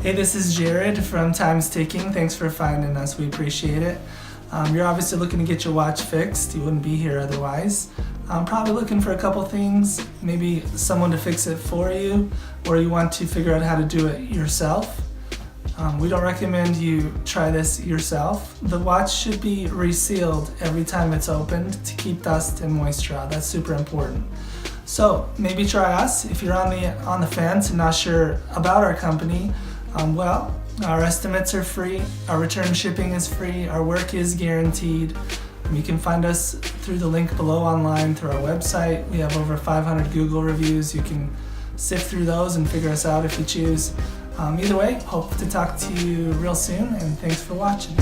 Hey, this is Jared from Time's Ticking. Thanks for finding us. We appreciate it. You're obviously looking to get your watch fixed. You wouldn't be here otherwise. Probably looking for a couple things, maybe someone to fix it for you, or you want to figure out how to do it yourself. We don't recommend you try this yourself. The watch should be resealed every time it's opened to keep dust and moisture out. That's super important. So maybe try us. If you're on the fence and not sure about our company, our estimates are free, our return shipping is free, our work is guaranteed. You can find us through the link below online through our website. We have over 500 Google reviews. You can sift through those and figure us out if you choose. Either way, hope to talk to you real soon, and thanks for watching.